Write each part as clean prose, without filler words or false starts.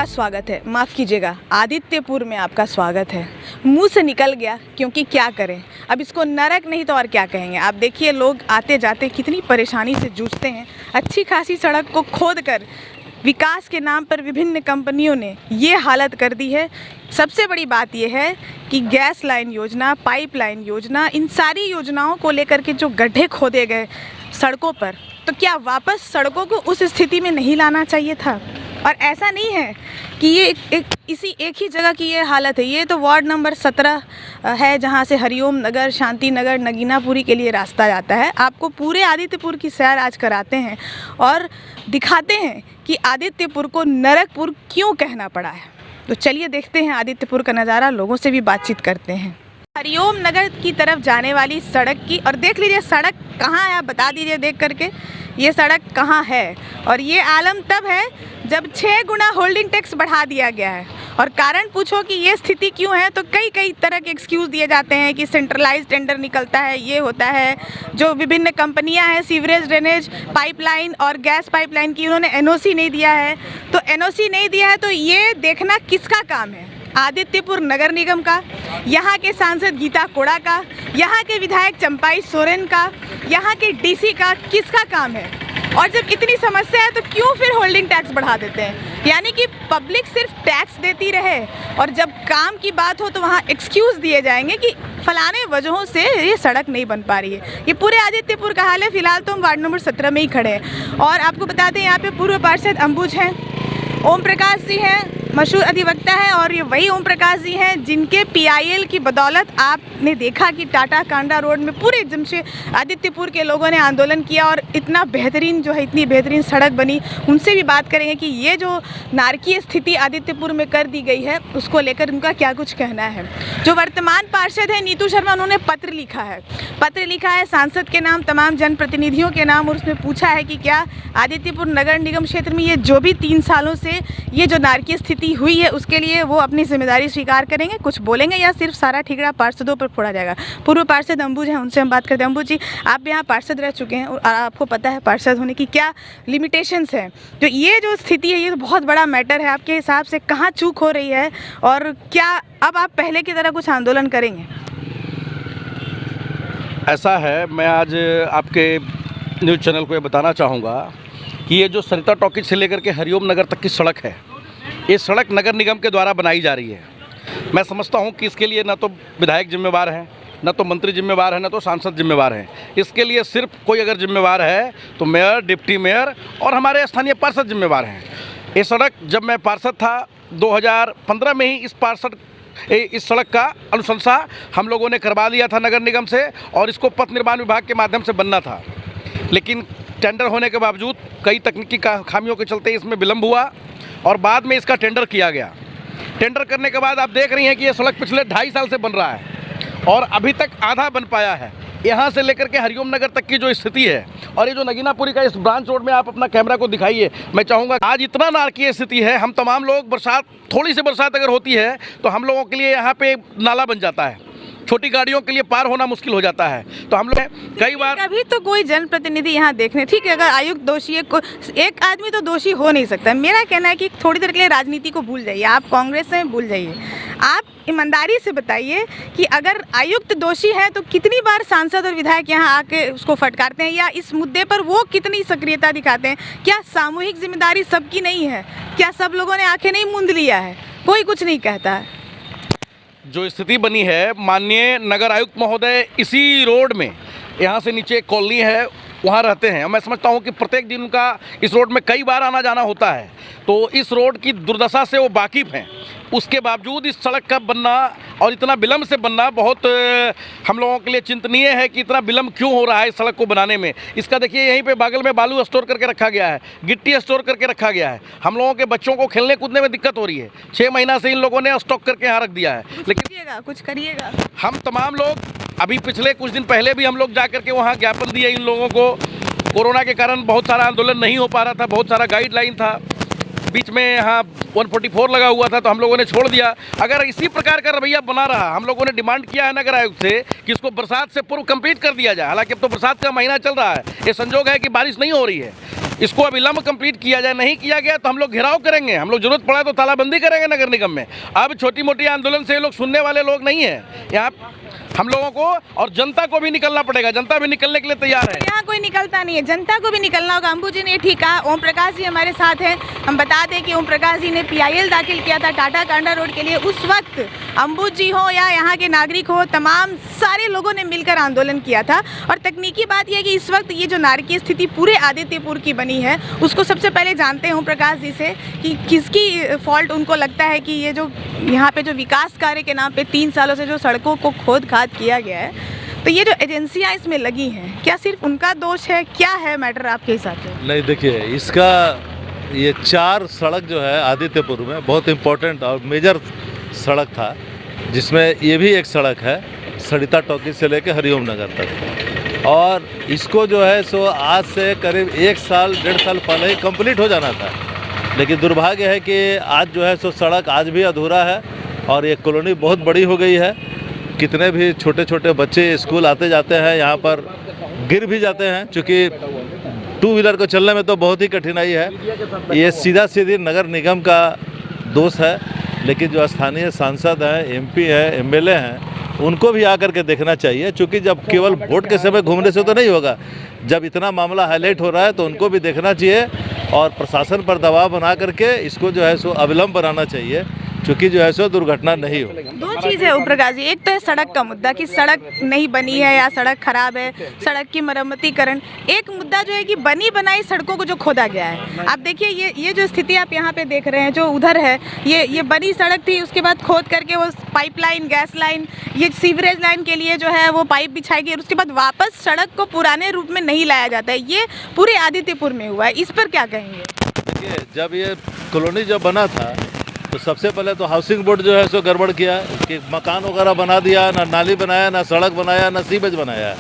आपका स्वागत है। माफ़ कीजिएगा, आदित्यपुर में आपका स्वागत है। मुंह से निकल गया क्योंकि क्या करें, अब इसको नरक नहीं तो और क्या कहेंगे। आप देखिए लोग आते जाते कितनी परेशानी से जूझते हैं। अच्छी खासी सड़क को खोद कर विकास के नाम पर विभिन्न कंपनियों ने ये हालत कर दी है। सबसे बड़ी बात यह है कि गैस लाइन योजना, पाइपलाइन योजना, इन सारी योजनाओं को लेकर के जो गड्ढे खोदे गए सड़कों पर, तो क्या वापस सड़कों को उस स्थिति में नहीं लाना चाहिए था? और ऐसा नहीं है कि ये एक ही जगह की ये हालत है। ये तो वार्ड नंबर 17 है जहाँ से हरिओम नगर, शांति नगर, नगीनापुरी के लिए रास्ता जाता है। आपको पूरे आदित्यपुर की सैर आज कराते हैं और दिखाते हैं कि आदित्यपुर को नरकपुर क्यों कहना पड़ा है। तो चलिए देखते हैं आदित्यपुर का नज़ारा, लोगों से भी बातचीत करते हैं। हरिओम नगर की तरफ जाने वाली सड़क की, और देख लीजिए सड़क कहाँ है, आप बता दीजिए देख करके ये सड़क कहाँ है। और ये आलम तब है जब 6 गुना होल्डिंग टैक्स बढ़ा दिया गया है। और कारण पूछो कि ये स्थिति क्यों है, तो कई तरह के एक्सक्यूज़ दिए जाते हैं कि सेंट्रलाइज टेंडर निकलता है, ये होता है। जो विभिन्न कंपनियां हैं सीवरेज, ड्रेनेज, पाइपलाइन और गैस पाइपलाइन की, उन्होंने एनओसी नहीं दिया है। तो एनओसी नहीं दिया है तो ये देखना किसका काम है? आदित्यपुर नगर निगम का, यहाँ के सांसद गीता कोड़ा का, यहाँ के विधायक चंपाई सोरेन का, यहाँ के डीसी का, किसका काम है? और जब इतनी समस्या है तो क्यों फिर होल्डिंग टैक्स बढ़ा देते हैं? यानी कि पब्लिक सिर्फ टैक्स देती रहे और जब काम की बात हो तो वहाँ एक्सक्यूज़ दिए जाएंगे कि फलाने वजहों से ये सड़क नहीं बन पा रही है। ये पूरे आदित्यपुर का हाल है। फिलहाल तो हम वार्ड नंबर 17 में ही खड़े हैं और आपको बता दें यहाँ पे पूर्व पार्षद अंबुज हैं, ओम प्रकाश जी हैं, मशहूर अधिवक्ता है, और ये वही ओम प्रकाश जी हैं जिनके पीआईएल की बदौलत आपने देखा कि टाटा कांडा रोड में पूरे जमशे आदित्यपुर के लोगों ने आंदोलन किया और इतना बेहतरीन जो है, इतनी बेहतरीन सड़क बनी। उनसे भी बात करेंगे कि ये जो नारकीय स्थिति आदित्यपुर में कर दी गई है उसको लेकर उनका क्या कुछ कहना है। जो वर्तमान पार्षद है नीतू शर्मा, उन्होंने पत्र लिखा है सांसद के नाम, तमाम जनप्रतिनिधियों के नाम, और उसमें पूछा है कि क्या आदित्यपुर नगर निगम क्षेत्र में ये जो भी 3 सालों से ये जो नारकीय स्थिति हुई है उसके लिए वो अपनी जिम्मेदारी स्वीकार करेंगे, कुछ बोलेंगे, या सिर्फ सारा ठिकरा पार्षदों पर फोड़ा जाएगा। पूर्व पार्षद अंबुज हैं, उनसे हम बात करते हैं। अंबुज जी, आप यहाँ पार्षद रह चुके हैं और आपको पता है पार्षद होने की क्या लिमिटेशंस हैं। तो ये जो स्थिति है ये तो बहुत बड़ा मैटर है। आपके हिसाब से कहाँ चूक हो रही है और क्या अब आप पहले की तरह कुछ आंदोलन करेंगे? ऐसा है, मैं आज आपके न्यूज़ चैनल को ये बताना चाहूँगा कि ये जो सरिता टॉकीज से लेकर के हरिओम नगर तक की सड़क है, ये सड़क नगर निगम के द्वारा बनाई जा रही है। मैं समझता हूँ कि इसके लिए न तो विधायक जिम्मेवार हैं, न तो मंत्री जिम्मेवार हैं, न तो सांसद जिम्मेवार हैं। इसके लिए सिर्फ कोई अगर जिम्मेवार है तो मेयर, डिप्टी मेयर और हमारे स्थानीय पार्षद जिम्मेवार हैं। ये सड़क, जब मैं पार्षद था 2015 में ही इस सड़क का अनुशंसा हम लोगों ने करवा दिया था नगर निगम से, और इसको पथ निर्माण विभाग के माध्यम से बनना था। लेकिन टेंडर होने के बावजूद कई तकनीकी खामियों के चलते इसमें विलम्ब हुआ और बाद में इसका टेंडर किया गया। टेंडर करने के बाद आप देख रही हैं कि ये सड़क पिछले 2.5 साल से बन रहा है और अभी तक आधा बन पाया है। यहाँ से लेकर के हरिओम नगर तक की जो स्थिति है, और ये जो नगीनापुरी का इस ब्रांच रोड में आप अपना कैमरा को दिखाइए, मैं चाहूँगा, आज इतना नारकीय स्थिति है। हम तमाम लोग थोड़ी सी बरसात अगर होती है तो हम लोगों के लिए यहाँ पे नाला बन जाता है, छोटी गाड़ियों के लिए पार होना मुश्किल हो जाता है। तो हम लोग कई बार, अभी तो कोई जनप्रतिनिधि यहाँ देखने, ठीक है, अगर आयुक्त दोषी है, एक आदमी तो दोषी हो नहीं सकता। मेरा कहना है कि थोड़ी देर के लिए राजनीति को भूल जाइए, आप कांग्रेस से भूल जाइए। आप ईमानदारी से बताइए कि अगर आयुक्त दोषी है तो कितनी बार सांसद और विधायक यहाँ आके उसको फटकारते हैं, या इस मुद्दे पर वो कितनी सक्रियता दिखाते हैं? क्या सामूहिक जिम्मेदारी सबकी नहीं है? क्या सब लोगों ने आंखें नहीं मूंद लिया है? कोई कुछ नहीं कहता है। जो स्थिति बनी है, माननीय नगर आयुक्त महोदय इसी रोड में, यहाँ से नीचे एक कॉलोनी है, वहाँ रहते हैं। मैं समझता हूँ कि प्रत्येक दिन उनका इस रोड में कई बार आना जाना होता है, तो इस रोड की दुर्दशा से वो वाकिफ़ हैं। उसके बावजूद इस सड़क का बनना और इतना विलम्ब से बनना बहुत हम लोगों के लिए चिंतनीय है कि इतना विलम्ब क्यों हो रहा है इस सड़क को बनाने में। इसका देखिए, यहीं पे बगल में बालू स्टोर करके रखा गया है, गिट्टी स्टोर करके रखा गया है। हम लोगों के बच्चों को खेलने कूदने में दिक्कत हो रही है। 6 महीना से इन लोगों ने स्टॉक करके यहाँ रख दिया है। लेकिन कुछ करिएगा। हम तमाम लोग अभी पिछले कुछ दिन पहले भी हम लोग जा करके वहाँ ज्ञापन दिए इन लोगों को। कोरोना के कारण बहुत सारा आंदोलन नहीं हो पा रहा था, बहुत सारा गाइडलाइन था, बीच में यहाँ 144 लगा हुआ था, तो हम लोगों ने छोड़ दिया। अगर इसी प्रकार का रवैया बना रहा, हम लोगों ने डिमांड किया है नगर आयुक्त से कि इसको बरसात से पूर्व कंप्लीट कर दिया जाए। हालांकि अब तो बरसात का महीना चल रहा है, ये संजोग है कि बारिश नहीं हो रही है। इसको अविलंब कंप्लीट किया जाए। नहीं किया गया तो हम लोग घेराव करेंगे, हम लोग जरूरत पड़ा तो तालाबंदी करेंगे नगर निगम में। अब छोटी मोटी आंदोलन से ये लोग सुनने वाले लोग नहीं है। यहाँ हम लोगों को और जनता को भी निकलना पड़ेगा, जनता भी निकलने के लिए तैयार है। यहाँ कोई निकलता नहीं है, जनता को भी निकलना होगा। अंबू जी ने ठीक कहा। ओम प्रकाश जी हमारे साथ हैं। हम बता दें कि ओम प्रकाश जी ने PIL दाखिल किया था टाटा कांडा रोड के लिए। उस वक्त अंबू जी हो या यहाँ के नागरिक हो, तमाम सारे लोगों ने मिलकर आंदोलन किया था। और तकनीकी बात यह है कि इस वक्त ये जो नारकीय स्थिति पूरे आदित्यपुर की बनी है, उसको सबसे पहले जानते हैं ओम प्रकाश जी से कि किसकी फॉल्ट उनको लगता है कि ये जो यहाँ पे जो विकास कार्य के नाम पे 3 सालों से जो सड़कों को खोद खाद किया गया है, तो ये जो एजेंसियां इसमें लगी हैं, क्या सिर्फ उनका दोष है? क्या है मैटर आपके हिसाब से? नहीं, देखिए, इसका ये 4 सड़क जो है आदित्यपुर में बहुत इम्पोर्टेंट और मेजर सड़क था, जिसमें ये भी एक सड़क है सरिता टॉकीज से लेकर हरिओम नगर तक। और इसको जो है सो आज से करीब 1 साल 1.5 साल पहले ही कंप्लीट हो जाना था, लेकिन दुर्भाग्य है कि आज जो है सो सड़क आज भी अधूरा है। और ये कॉलोनी बहुत बड़ी हो गई है, कितने भी छोटे छोटे बच्चे स्कूल आते जाते हैं, यहाँ पर गिर भी जाते हैं, क्योंकि 2 व्हीलर को चलने में तो बहुत ही कठिनाई है। ये सीधा सीधी नगर निगम का दोष है, लेकिन जो स्थानीय सांसद हैं, MP हैं, MLA हैं, उनको भी आकर के देखना चाहिए, क्योंकि जब केवल वोट के समय घूमने से तो नहीं होगा। जब इतना मामला हाईलाइट हो रहा है तो उनको भी देखना चाहिए और प्रशासन पर दबाव बना करके इसको जो है सो अविलंब बनाना चाहिए, क्योंकि जो है सो दुर्घटना नहीं हो। 2 चीज़ है ओम प्रकाश जी। एक तो है सड़क का मुद्दा कि सड़क नहीं बनी है या सड़क खराब है, सड़क की मरम्मतीकरण। एक मुद्दा जो है कि बनी बनाई सड़कों को जो खोदा गया है। आप देखिए ये जो स्थिति आप यहाँ पे देख रहे हैं, जो उधर है, ये बनी सड़क थी, उसके बाद खोद करके वो पाइपलाइन, गैस लाइन, ये सीवरेज लाइन के लिए जो है वो पाइप बिछाई गई और उसके बाद वापस सड़क को पुराने रूप में नहीं लाया जाता है। ये पूरे आदित्यपुर में हुआ है, इस पर क्या कहेंगे? देखिए, जब ये कॉलोनी जब बना था तो सबसे पहले तो हाउसिंग बोर्ड जो है सो गड़बड़ किया कि मकान वगैरह बना दिया, ना नाली बनाया, ना सड़क बनाया, ना सीवेज बनाया।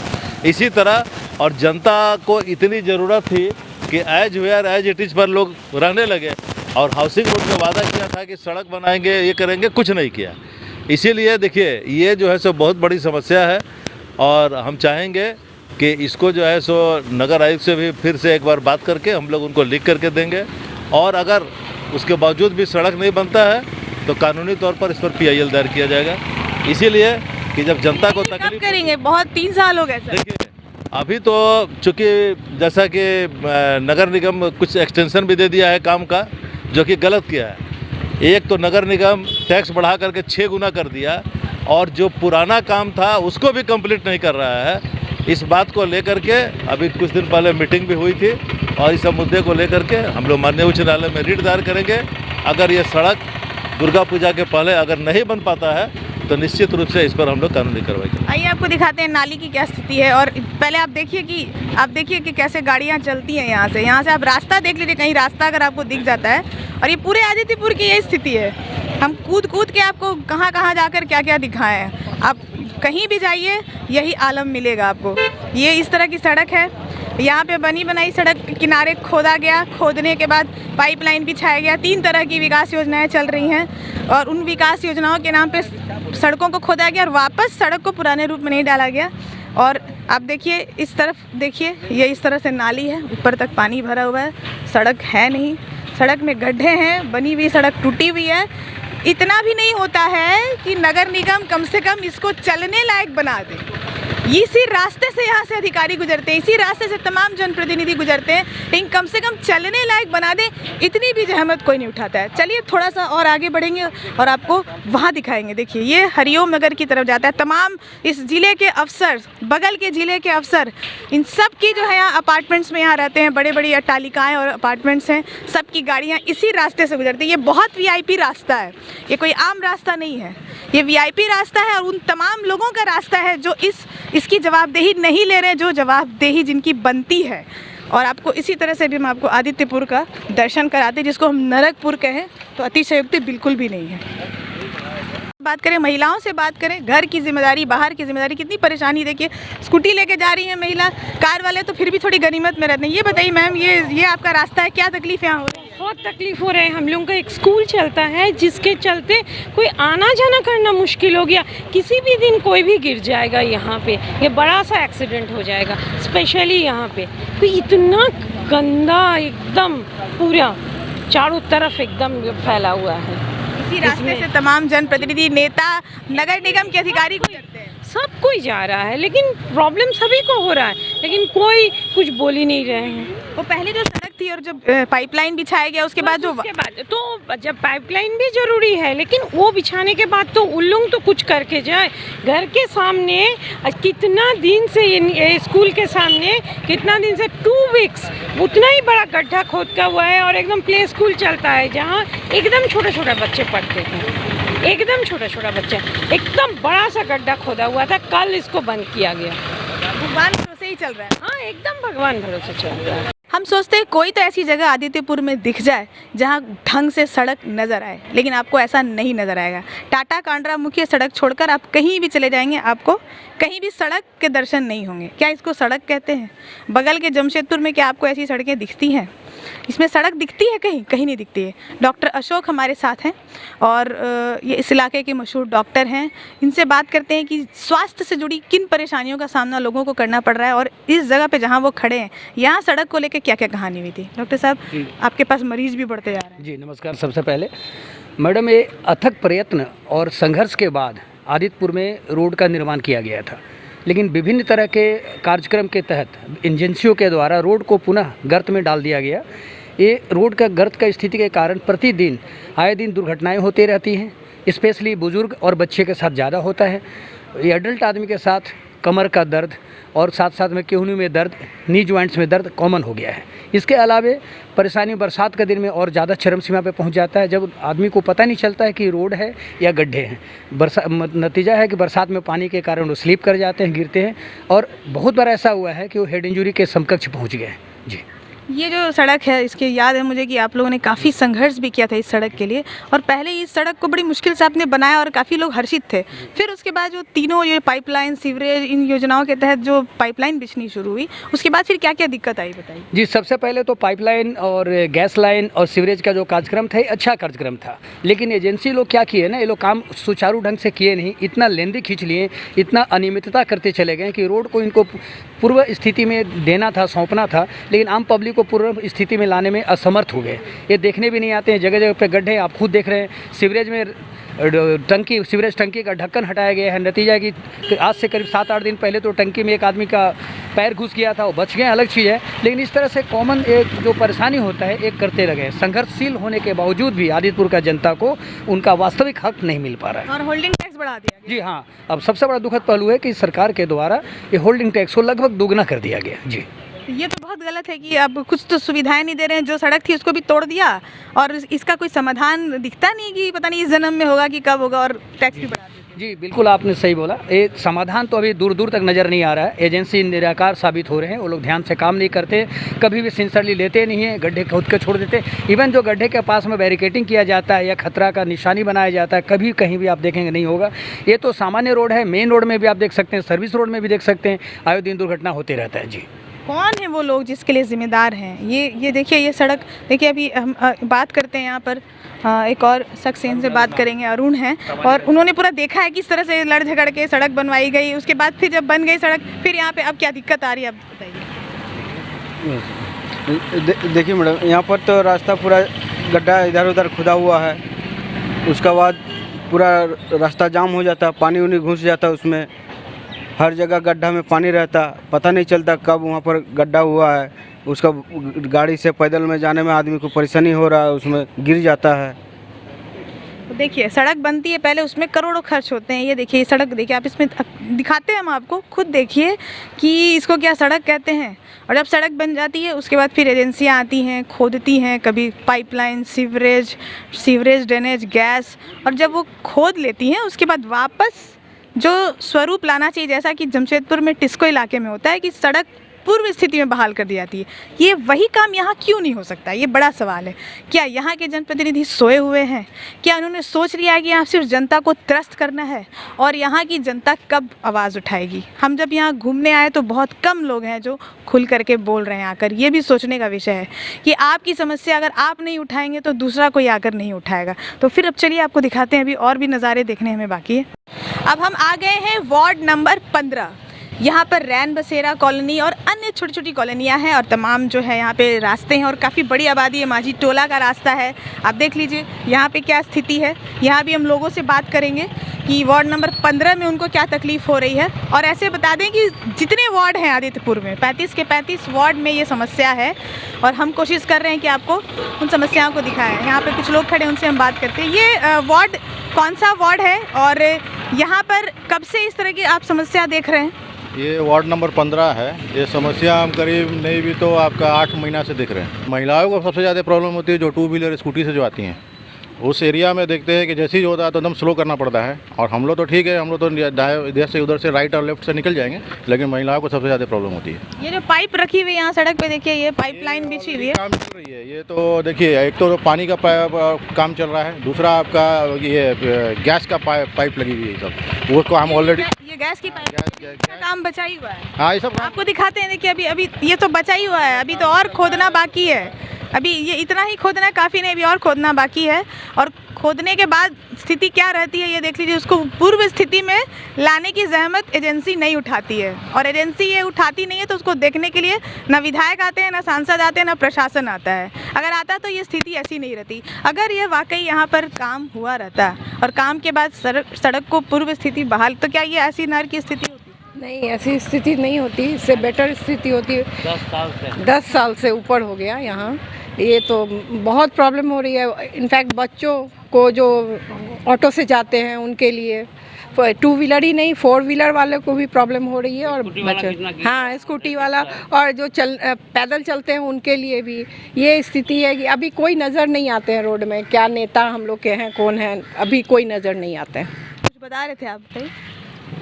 इसी तरह और जनता को इतनी ज़रूरत थी कि as where as it is पर लोग रहने लगे, और हाउसिंग बोर्ड ने वादा किया था कि सड़क बनाएंगे, ये करेंगे, कुछ नहीं किया। इसीलिए देखिए, ये जो है सो बहुत बड़ी समस्या है और हम चाहेंगे कि इसको जो है सो नगर आयुक्त से भी फिर से एक बार बात करके हम लोग उनको लिख करके देंगे, और अगर उसके बावजूद भी सड़क नहीं बनता है तो कानूनी तौर पर इस पर PIL दायर किया जाएगा। इसीलिए कि जब जनता को तकलीफ करेंगे, बहुत 3 साल हो गए सर। देखिए, अभी तो चूँकि जैसा कि नगर निगम कुछ एक्सटेंशन भी दे दिया है काम का, जो कि गलत किया है। एक तो नगर निगम टैक्स बढ़ा करके 6 गुना कर दिया, और जो पुराना काम था उसको भी कंप्लीट नहीं कर रहा है। इस बात को लेकर के अभी कुछ दिन पहले मीटिंग भी हुई थी, और इस सब मुद्दे को लेकर के हम लोग माननीय उच्च न्यायालय में रिट दायर करेंगे। अगर ये सड़क दुर्गा पूजा के पहले अगर नहीं बन पाता है तो निश्चित रूप से इस पर हम लोग कानूनी कार्रवाई करेंगे। आइए आपको दिखाते हैं नाली की क्या स्थिति है। और पहले आप देखिए कि कैसे गाड़ियाँ चलती हैं यहाँ से आप रास्ता देख लीजिए, कहीं रास्ता अगर आपको दिख जाता है। और ये पूरे आदित्यपुर की यही स्थिति है। हम कूद के आपको कहाँ कहाँ जाकर क्या क्या दिखाएं, आप कहीं भी जाइए यही आलम मिलेगा आपको। ये इस तरह की सड़क है, यहाँ पे बनी बनाई सड़क के किनारे खोदा गया, खोदने के बाद पाइपलाइन बिछाया गया। 3 तरह की विकास योजनाएं चल रही हैं और उन विकास योजनाओं के नाम पे सड़कों को खोदा गया और वापस सड़क को पुराने रूप में नहीं डाला गया। और आप देखिए, इस तरफ देखिए, ये इस तरह से नाली है, ऊपर तक पानी भरा हुआ है, सड़क है नहीं, सड़क में गड्ढे हैं, बनी हुई सड़क टूटी हुई है। इतना भी नहीं होता है कि नगर निगम कम से कम इसको चलने लायक बना दे। इसी रास्ते से यहाँ से अधिकारी गुजरते हैं, इसी रास्ते से तमाम जनप्रतिनिधि गुजरते हैं, लेकिन कम से कम चलने लायक बना दे, इतनी भी जहमत कोई नहीं उठाता है। चलिए थोड़ा सा और आगे बढ़ेंगे और आपको वहाँ दिखाएंगे। देखिए, ये हरिओम नगर की तरफ जाता है। तमाम इस ज़िले के अफसर, बगल के ज़िले के अफसर, इन सब की जो है यहाँ अपार्टमेंट्स में यहाँ रहते हैं, बड़े बड़ी अट्टालिकाएँ और अपार्टमेंट्स हैं, सबकी गाड़ियाँ इसी रास्ते से गुजरती हैं। ये बहुत VIP रास्ता है, ये कोई आम रास्ता नहीं है, ये VIP रास्ता है और उन तमाम लोगों का रास्ता है जो इसकी जवाबदेही नहीं ले रहे, जो जवाबदेही जिनकी बनती है। और आपको इसी तरह से भी हम आपको आदित्यपुर का दर्शन कराते, जिसको हम नरकपुर कहें तो अतिशयोक्ति बिल्कुल भी नहीं है। बात करें महिलाओं से, बात करें घर की जिम्मेदारी, बाहर की जिम्मेदारी, कितनी परेशानी। देखिए, स्कूटी लेके जा रही है महिला, कार वाले तो फिर भी थोड़ी गनीमत में रहते हैं। ये बताइए मैम, ये आपका रास्ता है, क्या तकलीफ यहाँ हो रही है? बहुत तकलीफ हो रहे हैं। हम लोगों का एक स्कूल चलता है जिसके चलते कोई आना जाना करना मुश्किल हो गया। किसी भी दिन कोई भी गिर जाएगा यहाँ पे, ये बड़ा सा एक्सीडेंट हो जाएगा, स्पेशली यहाँ पे। तो इतना गंदा एकदम पूरा चारों तरफ एकदम फैला हुआ है। इसी रास्ते से तमाम जनप्रतिनिधि, नेता, नगर निगम के अधिकारी गुजरते हैं। सब कोई जा रहा है लेकिन प्रॉब्लम सभी को हो रहा है, लेकिन कोई कुछ बोल ही नहीं रहे हैं। वो पहले जो सड़क थी और जब पाइपलाइन बिछाया गया उसके बाद जो उसके बाद तो जब पाइपलाइन भी जरूरी है, लेकिन वो बिछाने के बाद तो उन लोग तो कुछ करके जाए। घर के सामने कितना दिन से ये स्कूल के सामने कितना दिन से 2 वीक्स उतना ही बड़ा गड्ढा खोद का हुआ है और एकदम प्ले स्कूल चलता है जहाँ एकदम छोटे छोटे बच्चे पढ़ते हैं, एकदम छोटा छोटा बच्चा, एकदम बड़ा सा गड्ढा खोदा हुआ था, कल इसको बंद किया गया। भगवान भरोसे ही चल रहा है। हाँ, एकदम भगवान भरोसे चल रहा है। हम सोचते हैं कोई तो ऐसी जगह आदित्यपुर में दिख जाए जहां ढंग से सड़क नज़र आए, लेकिन आपको ऐसा नहीं नज़र आएगा। टाटा कांड्रा मुख्य सड़क छोड़कर आप कहीं भी चले जाएंगे, आपको कहीं भी सड़क के दर्शन नहीं होंगे। क्या इसको सड़क कहते हैं? बगल के जमशेदपुर में क्या आपको ऐसी सड़कें दिखती हैं? इसमें सड़क दिखती है? कहीं कहीं नहीं दिखती है। डॉक्टर अशोक हमारे साथ हैं और ये इस इलाके के मशहूर डॉक्टर हैं। इनसे बात करते हैं कि स्वास्थ्य से जुड़ी किन परेशानियों का सामना लोगों को करना पड़ रहा है और इस जगह पे जहाँ वो खड़े हैं यहाँ सड़क को लेकर क्या क्या कहानी हुई थी। डॉक्टर साहब, आपके पास मरीज भी बढ़ते जा रहे हैं। जी नमस्कार। सबसे पहले मैडम, ये अथक प्रयत्न और संघर्ष के बाद आदित्यपुर में रोड का निर्माण किया गया था, लेकिन विभिन्न तरह के कार्यक्रम के तहत एजेंसियों के द्वारा रोड को पुनः गर्त में डाल दिया गया। ये रोड का गर्त का स्थिति के कारण प्रतिदिन आए दिन दुर्घटनाएं होती रहती हैं, स्पेशली बुजुर्ग और बच्चे के साथ ज़्यादा होता है। ये एडल्ट आदमी के साथ कमर का दर्द और साथ साथ में केहनी में दर्द, नी जॉइंट्स में दर्द कॉमन हो गया है। इसके अलावे परेशानी बरसात के दिन में और ज़्यादा चरम सीमा पे पहुंच जाता है, जब आदमी को पता नहीं चलता है कि रोड है या गड्ढे हैं। नतीजा है कि बरसात में पानी के कारण वो स्लिप कर जाते हैं, गिरते हैं और बहुत बार ऐसा हुआ है कि वो हेड इंजरी के समकक्ष पहुँच गए हैं। जी, ये जो सड़क है, इसके याद है मुझे कि आप लोगों ने काफ़ी संघर्ष भी किया था इस सड़क के लिए और पहले इस सड़क को बड़ी मुश्किल से आपने बनाया और काफ़ी लोग हर्षित थे। फिर उसके बाद जो तीनों ये पाइपलाइन, सीवरेज, इन योजनाओं के तहत जो पाइपलाइन बिछनी शुरू हुई, उसके बाद फिर क्या क्या दिक्कत आई बताइए। जी, सबसे पहले तो पाइपलाइन और गैस लाइन और सीवरेज का जो कार्यक्रम था, अच्छा कार्यक्रम था, लेकिन एजेंसी लोग क्या किए ना, ये लोग काम सुचारू ढंग से किए नहीं, इतना लेंदी खींच लिए, इतना अनियमितता करते चले गए कि रोड को इनको पूर्व स्थिति में देना था, सौंपना था, लेकिन आम पब्लिक को पूर्व स्थिति में लाने में असमर्थ हो गए। ये देखने भी नहीं आते हैं, जगह जगह पे गड्ढे आप खुद देख रहे हैं। सीवरेज में टंकी, सीवरेज टंकी का ढक्कन हटाया गया है। नतीजा है कि आज से करीब 7-8 दिन पहले तो टंकी में एक आदमी का पैर घुस गया था, वो बच गए, अलग चीज़ है, लेकिन इस तरह से कॉमन एक जो परेशानी होता है एक करते लगे। संघर्षशील होने के बावजूद भी आदित्यपुर का जनता को उनका वास्तविक हक नहीं मिल पा रहा है और होल्डिंग टैक्स बढ़ा दिया गया। जी हाँ, अब सबसे बड़ा दुखद पहलू है कि सरकार के द्वारा ये होल्डिंग टैक्स को लगभग दोगुना कर दिया गया। जी, ये तो बहुत गलत है कि अब कुछ तो सुविधाएं नहीं दे रहे हैं। जो सड़क थी उसको भी तोड़ दिया और इसका कोई समाधान दिखता नहीं कि पता नहीं इस जन्म में होगा कि कब होगा, और टैक्स भी बढ़ा दिया। जी बिल्कुल, आपने सही बोला। ये समाधान तो अभी दूर दूर तक नज़र नहीं आ रहा है। एजेंसी निराकार साबित हो रहे हैं, वो लोग ध्यान से काम नहीं करते, कभी भी सिंसियरली लेते नहीं है, गड्ढे खोद के छोड़ देते। इवन जो गड्ढे के पास में बैरिकेटिंग किया जाता है या खतरा का निशानी बनाया जाता है, कभी कहीं भी आप देखेंगे नहीं होगा। ये तो सामान्य रोड है, मेन रोड में भी आप देख सकते हैं, सर्विस रोड में भी देख सकते हैं, आए दिन दुर्घटना होते रहता है। जी, कौन है वो लोग जिसके लिए जिम्मेदार हैं? ये देखिए, ये सड़क देखिए। अभी हम बात करते हैं यहाँ पर एक और शख्स, इनसे बात करेंगे, अरुण हैं, और उन्होंने पूरा देखा है किस तरह से लड़ झगड़ के सड़क बनवाई गई। उसके बाद फिर जब बन गई सड़क, फिर यहाँ पे अब क्या दिक्कत आ रही है, आप बताइए। देखिए मैडम, यहाँ पर तो रास्ता पूरा गड्ढा इधर उधर खुदा हुआ है, उसके बाद पूरा रास्ता जाम हो जाता, पानी उनी घुस जाता, उसमें हर जगह गड्ढा में पानी रहता, पता नहीं चलता कब वहाँ पर गड्ढा हुआ है। उसका गाड़ी से पैदल में जाने में आदमी को परेशानी हो रहा है, उसमें गिर जाता है। तो देखिए, सड़क बनती है पहले, उसमें करोड़ों खर्च होते हैं। ये देखिए, ये सड़क देखिए, आप इसमें दिखाते हैं हम आपको, खुद देखिए कि इसको क्या सड़क कहते हैं। और जब सड़क बन जाती है उसके बाद फिर एजेंसियां आती हैं, खोदती हैं, कभी पाइपलाइन, सीवरेज, ड्रेनेज, गैस, और जब वो खोद लेती हैं उसके बाद वापस जो स्वरूप लाना चाहिए, जैसा कि जमशेदपुर में टिस्को इलाके में होता है कि सड़क पूर्व स्थिति में बहाल कर दी जाती है, ये वही काम यहाँ क्यों नहीं हो सकता? ये बड़ा सवाल है। क्या यहाँ के जनप्रतिनिधि सोए हुए हैं? क्या उन्होंने सोच लिया है कि यहाँ सिर्फ जनता को त्रस्त करना है और यहाँ की जनता कब आवाज़ उठाएगी? हम जब यहाँ घूमने आए तो बहुत कम लोग हैं जो खुल करके बोल रहे हैं आकर। ये भी सोचने का विषय है कि आपकी समस्या अगर आप नहीं उठाएंगे तो दूसरा कोई आकर नहीं उठाएगा। तो फिर अब चलिए आपको दिखाते हैं, अभी और भी नज़ारे देखने हमें बाकी है। अब हम आ गए हैं वार्ड नंबर 15। यहाँ पर रैन बसेरा कॉलोनी और अन्य छोटी छोटी कॉलोनियाँ हैं और तमाम जो है यहाँ पे रास्ते हैं और काफ़ी बड़ी आबादी है। माझी टोला का रास्ता है, आप देख लीजिए यहाँ पे क्या स्थिति है। यहाँ भी हम लोगों से बात करेंगे कि वार्ड नंबर 15 में उनको क्या तकलीफ़ हो रही है। और ऐसे बता दें कि जितने वार्ड हैं आदित्यपुर में 35 के 35 वार्ड में ये समस्या है और हम कोशिश कर रहे हैं कि आपको उन समस्याओं को दिखाएं। यहाँ पे कुछ लोग खड़े हैं, उनसे हम बात करते हैं। ये वार्ड कौन सा वार्ड है और यहाँ पर कब से इस तरह की आप समस्या देख रहे हैं? ये वार्ड नंबर 15 है। ये समस्या हम करीब नहीं भी तो आपका 8 महीना से देख रहे हैं। महिलाओं को सबसे ज़्यादा प्रॉब्लम होती है जो 2 व्हीलर स्कूटी से जो आती हैं। उस एरिया में देखते हैं कि जैसे ही होता है तो एकदम स्लो करना पड़ता है। और हम लोग तो ठीक है, हम लोग तो इधर से उधर से राइट और लेफ्ट से निकल जाएंगे, लेकिन महिलाओं को सबसे ज़्यादा प्रॉब्लम होती है। ये जो पाइप रखी हुई है यहाँ सड़क पे देखिए, ये पाइपलाइन बिछी हुई है, काम चल रही है। ये तो देखिए, एक तो पानी का काम चल रहा है, दूसरा आपका ये गैस का पाइप लगी हुई है। सब वो काम ऑलरेडी, ये गैस की पाइप का काम बचा ही हुआ है। हाँ, ये सब आपको दिखाते हैं। देखिए अभी ये तो बचा ही हुआ है, अभी तो और खोदना बाकी है। अभी ये इतना ही खोदना काफ़ी नहीं, अभी और खोदना बाकी है। और खोदने के बाद स्थिति क्या रहती है ये देख लीजिए। उसको पूर्व स्थिति में लाने की जहमत एजेंसी नहीं उठाती है, और एजेंसी ये उठाती नहीं है तो उसको देखने के लिए ना विधायक आते हैं, ना सांसद आते हैं, ना प्रशासन आता है। अगर आता तो ये स्थिति ऐसी नहीं रहती। अगर ये वाकई यहाँ पर काम हुआ रहता और काम के बाद सड़क को पूर्व स्थिति बहाल, तो क्या ये ऐसी नर की स्थिति होती? नहीं, ऐसी स्थिति नहीं होती, इससे बेटर स्थिति होती है। 10 साल से ऊपर हो गया यहाँ। ये तो बहुत प्रॉब्लम हो रही है। इनफैक्ट बच्चों को जो ऑटो से जाते हैं उनके लिए, 2 व्हीलर ही नहीं 4 व्हीलर वाले को भी प्रॉब्लम हो रही है। और बच्चे, हाँ, स्कूटी वाला और जो पैदल चलते हैं उनके लिए भी ये स्थिति है कि अभी कोई नज़र नहीं आते हैं रोड में। क्या नेता हम लोग के हैं, कौन है, अभी कोई नज़र नहीं आते हैं। कुछ बता रहे थे आप भाई?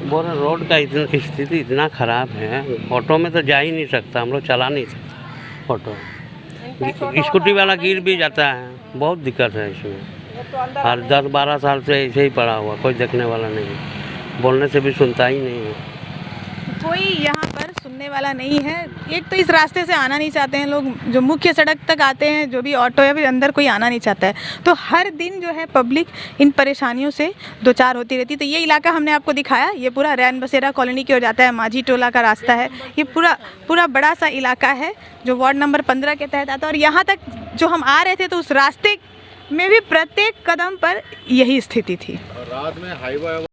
बोल रोड का स्थिति इतना ख़राब है, ऑटो में तो जा ही नहीं सकता, हम लोग चला नहीं सकते ऑटो। स्कूटी वाला गिर भी जाता है, बहुत दिक्कत है इसमें। हर 10-12 साल से ऐसे ही पड़ा हुआ, कोई देखने वाला नहीं, बोलने से भी सुनता ही नहीं है। कोई यहाँ पर सुनने वाला नहीं है। एक तो इस रास्ते से आना नहीं चाहते हैं लोग, जो मुख्य सड़क तक आते हैं, जो भी ऑटो है, फिर अंदर कोई आना नहीं चाहता है। तो हर दिन जो है पब्लिक इन परेशानियों से दो चार होती रहती है। तो ये इलाका हमने आपको दिखाया, ये पूरा रैन बसेरा कॉलोनी की ओर जाता है, माझी टोला का रास्ता है। ये पूरा बड़ा सा इलाका है जो वार्ड नंबर 15 के तहत आता है। और यहाँ तक जो हम आ रहे थे तो उस रास्ते में भी प्रत्येक कदम पर यही स्थिति थी। रात में हाईवे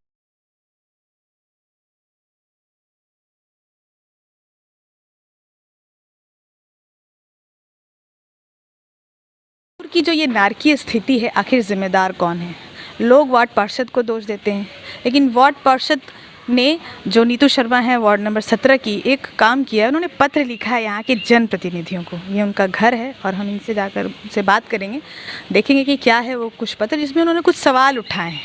की जो ये नारकीय स्थिति है, आखिर जिम्मेदार कौन है? लोग वार्ड पार्षद को दोष देते हैं, लेकिन वार्ड पार्षद ने, जो नीतू शर्मा है वार्ड नंबर 17 की, एक काम किया है। उन्होंने पत्र लिखा है यहाँ के जनप्रतिनिधियों को। ये उनका घर है और हम इनसे जाकर उनसे बात करेंगे, देखेंगे कि क्या है वो कुछ पत्र, जिसमें उन्होंने कुछ सवाल उठाए हैं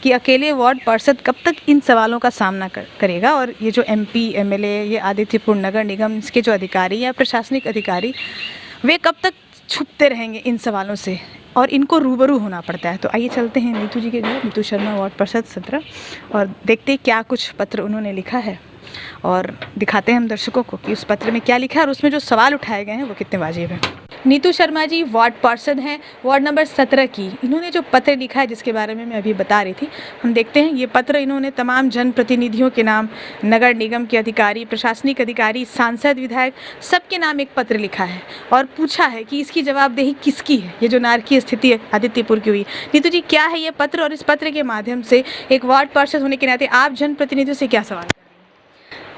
कि अकेले वार्ड पार्षद कब तक इन सवालों का सामना करेगा। और ये जो MP MLA, ये आदित्यपुर नगर निगम, इसके जो अधिकारी या प्रशासनिक अधिकारी, वे कब तक छुपते रहेंगे इन सवालों से, और इनको रूबरू होना पड़ता है। तो आइए चलते हैं नीतू जी के घर, नीतू शर्मा वार्ड पार्षद 17, और देखते हैं क्या कुछ पत्र उन्होंने लिखा है, और दिखाते हैं हम दर्शकों को कि उस पत्र में क्या लिखा है और उसमें जो सवाल उठाए गए हैं वो कितने वाजिब हैं। नीतू शर्मा जी वार्ड पार्षद हैं वार्ड नंबर 17 की। इन्होंने जो पत्र लिखा है, जिसके बारे में मैं अभी बता रही थी, हम देखते हैं। ये पत्र इन्होंने तमाम जनप्रतिनिधियों के नाम, नगर निगम के अधिकारी, प्रशासनिक अधिकारी, सांसद, विधायक, सबके नाम एक पत्र लिखा है और पूछा है कि इसकी जवाबदेही किसकी है, ये जो नारकीय स्थिति है आदित्यपुर की हुई। नीतू जी, क्या है ये पत्र, और इस पत्र के माध्यम से एक वार्ड पार्षद होने के नाते आप जनप्रतिनिधियों से क्या सवाल?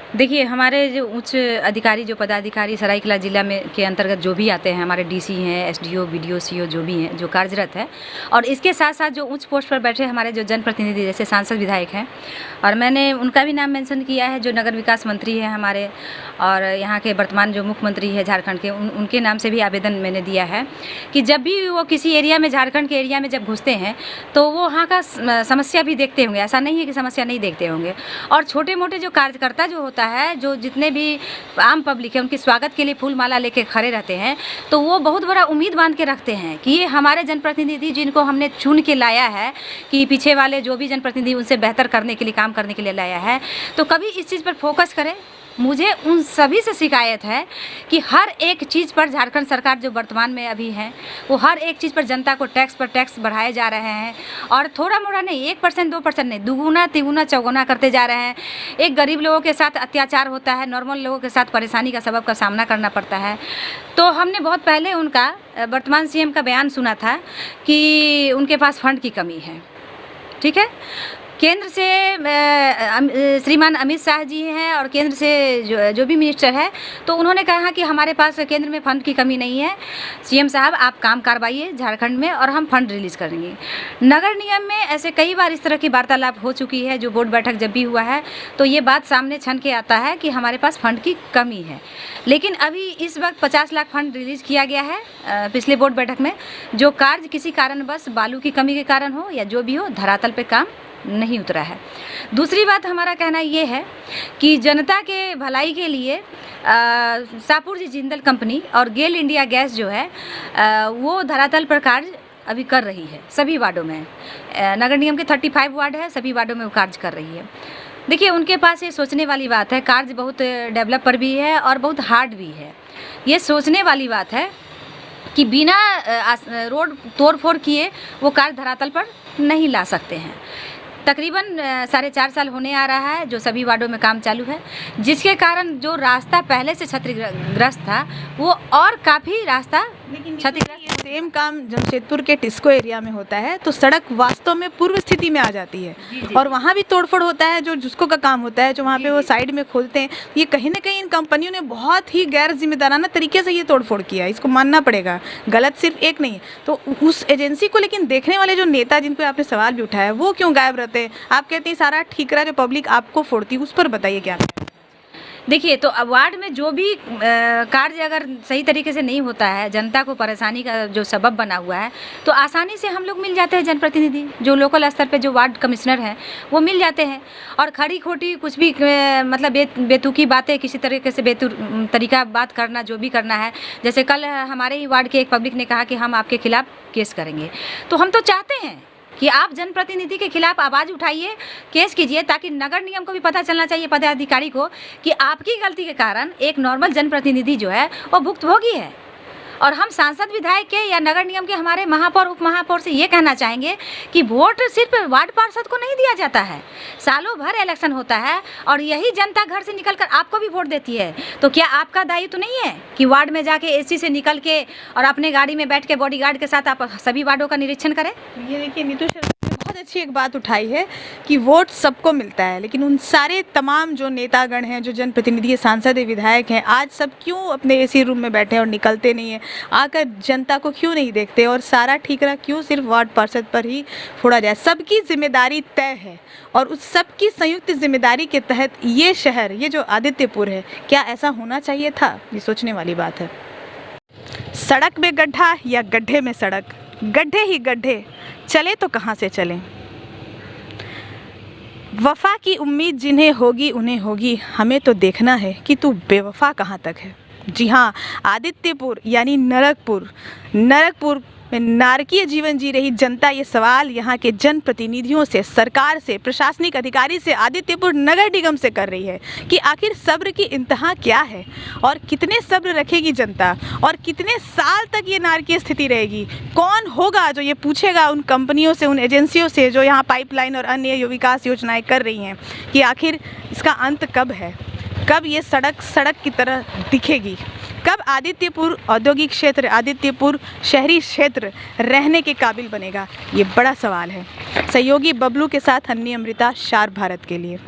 देखिए, हमारे जो उच्च अधिकारी, जो पदाधिकारी सरायकेला जिला में के अंतर्गत जो भी आते हैं, हमारे DC हैं, SDO, BDO, CO जो भी हैं, जो कार्यरत है, और इसके साथ साथ जो उच्च पोस्ट पर बैठे हमारे जो जनप्रतिनिधि जैसे सांसद, विधायक हैं, और मैंने उनका भी नाम मेंशन किया है, जो नगर विकास मंत्री हैं हमारे, और यहाँ के वर्तमान जो मुख्यमंत्री है झारखंड के, उनके नाम से भी आवेदन मैंने दिया है कि जब भी वो किसी एरिया में, झारखंड के एरिया में जब घुसते हैं तो वो वहाँ का समस्या भी देखते होंगे। ऐसा नहीं है कि समस्या नहीं देखते होंगे। और छोटे मोटे जो कार्यकर्ता जो होता है, जो जितने भी आम पब्लिक है, उनके स्वागत के लिए फूल माला लेके खड़े रहते हैं, तो वो बहुत बड़ा उम्मीद बांध के रखते हैं कि ये हमारे जनप्रतिनिधि, जिनको हमने चुन के लाया है, कि पीछे वाले जो भी जनप्रतिनिधि उनसे बेहतर करने के लिए, काम करने के लिए लाया है, तो कभी इस चीज़ पर फोकस करें मुझे उन सभी से शिकायत है कि हर एक चीज़ पर झारखंड सरकार जो वर्तमान में अभी है वो हर एक चीज़ पर जनता को टैक्स पर टैक्स बढ़ाए जा रहे हैं और थोड़ा मोड़ा नहीं 1% 2% नहीं दुगुना तिगुना चौगुना करते जा रहे हैं। एक गरीब लोगों के साथ अत्याचार होता है, नॉर्मल लोगों के साथ परेशानी का सबब का सामना करना पड़ता है। तो हमने बहुत पहले उनका वर्तमान सीएम का बयान सुना था कि उनके पास फंड की कमी है। ठीक है, केंद्र से श्रीमान अमित शाह जी हैं और केंद्र से जो भी मिनिस्टर है तो उन्होंने कहा कि हमारे पास केंद्र में फ़ंड की कमी नहीं है, सीएम साहब आप काम करवाइए झारखंड में और हम फंड रिलीज़ करेंगे। नगर निगम में ऐसे कई बार इस तरह की वार्तालाप हो चुकी है, जो बोर्ड बैठक जब भी हुआ है तो ये बात सामने छन के आता है कि हमारे पास फ़ंड की कमी है। लेकिन अभी इस वक्त 50 लाख फंड रिलीज़ किया गया है पिछले बोर्ड बैठक में। जो कार्य किसी कारणवश बालू की कमी के कारण हो या जो भी हो, धरातल पर काम नहीं उतरा है। दूसरी बात हमारा कहना ये है कि जनता के भलाई के लिए शाहपुर जी जिंदल कंपनी और गेल इंडिया गैस जो है वो धरातल पर कार्य अभी कर रही है सभी वार्डों में। नगर निगम के 35 वार्ड है, सभी वार्डों में वो कार्य कर रही है। देखिए, उनके पास ये सोचने वाली बात है, कार्य बहुत डेवलपर भी है और बहुत हार्ड भी है। ये सोचने वाली बात है कि बिना रोड तोड़ फोड़ किए वो कार्य धरातल पर नहीं ला सकते हैं। तकरीबन 4.5 साल होने आ रहा है जो सभी वार्डों में काम चालू है, जिसके कारण जो रास्ता पहले से क्षतिग्रस्त था वो और काफ़ी रास्ता क्षतिग्रस्त। सेम काम जमशेदपुर के टिस्को एरिया में होता है तो सड़क वास्तव में पूर्व स्थिति में आ जाती है और वहाँ भी तोड़फोड़ होता है। जो जिसको का काम होता है जो वहाँ पे वो साइड में खोलते हैं, ये कहीं ना कहीं इन कंपनियों ने बहुत ही गैर जिम्मेदाराना तरीके से ये तोड़फोड़ किया है, इसको मानना पड़ेगा। गलत सिर्फ एक नहीं है। तो उस एजेंसी को लेकिन देखने वाले जो नेता जिन पर आपने सवाल भी उठाया वो क्यों गायब रहते हैं? आप कहते हैं सारा ठीकरा जो पब्लिक आपको फोड़ती, उस पर बताइए क्या? देखिए, तो अब वार्ड में जो भी कार्य अगर सही तरीके से नहीं होता है, जनता को परेशानी का जो सबब बना हुआ है, तो आसानी से हम लोग मिल जाते हैं। जनप्रतिनिधि जो लोकल स्तर पे जो वार्ड कमिश्नर हैं वो मिल जाते हैं और खड़ी खोटी कुछ भी मतलब बेतुकी बातें, किसी तरीके से तरीका बात करना, जो भी करना है। जैसे कल हमारे ही वार्ड के एक पब्लिक ने कहा कि हम आपके खिलाफ केस करेंगे, तो हम तो चाहते हैं कि आप जनप्रतिनिधि के खिलाफ आवाज़ उठाइए, केस कीजिए, ताकि नगर निगम को भी पता चलना चाहिए, पदाधिकारी को, कि आपकी गलती के कारण एक नॉर्मल जनप्रतिनिधि जो है वो भुक्तभोगी है। और हम सांसद विधायक के या नगर निगम के हमारे महापौर उप महापौर से ये कहना चाहेंगे कि वोट सिर्फ वार्ड पार्षद को नहीं दिया जाता है, सालों भर इलेक्शन होता है और यही जनता घर से निकलकर आपको भी वोट देती है। तो क्या आपका दायित्व तो नहीं है कि वार्ड में जाके एसी से निकल के और अपने गाड़ी में बैठ के बॉडीगार्ड के साथ आप सभी वार्डों का निरीक्षण करें? ये देखिए, नीतू शर्मा ने बहुत अच्छी एक बात उठाई है कि वोट सबको मिलता है, लेकिन उन सारे तमाम जो नेतागण हैं, जो जनप्रतिनिधि, सांसद, विधायक हैं, आज सब क्यों अपने एसी रूम में बैठे और निकलते नहीं हैं? आकर जनता को क्यों नहीं देखते और सारा ठीकरा क्यों सिर्फ वार्ड पार्षद पर ही फोड़ा जाए? सबकी जिम्मेदारी तय है और उस सबकी संयुक्त जिम्मेदारी के तहत ये शहर, ये जो आदित्यपुर है, क्या ऐसा होना चाहिए था? ये सोचने वाली बात है। सड़क में गड्ढा या गड्ढे में सड़क, गड्ढे ही गड्ढे, चले तो कहाँ से चलें? वफा की उम्मीद जिन्हें होगी उन्हें होगी, हमें तो देखना है कि तू बेवफा कहाँ तक है। जी हाँ, आदित्यपुर यानी नरकपुर में नारकीय जीवन जी रही जनता ये सवाल यहाँ के जनप्रतिनिधियों से, सरकार से, प्रशासनिक अधिकारी से, आदित्यपुर नगर निगम से कर रही है कि आखिर सब्र की इंतहा क्या है और कितने सब्र रखेगी जनता और कितने साल तक ये नारकीय स्थिति रहेगी? कौन होगा जो ये पूछेगा उन कंपनियों से, उन एजेंसियों से जो यहाँ पाइपलाइन और अन्य विकास योजनाएं कर रही हैं कि आखिर इसका अंत कब है? कब ये सड़क की तरह दिखेगी? कब आदित्यपुर औद्योगिक क्षेत्र, आदित्यपुर शहरी क्षेत्र रहने के काबिल बनेगा? ये बड़ा सवाल है। सहयोगी बबलू के साथ अन्नी अमृता, शार्प भारत के लिए।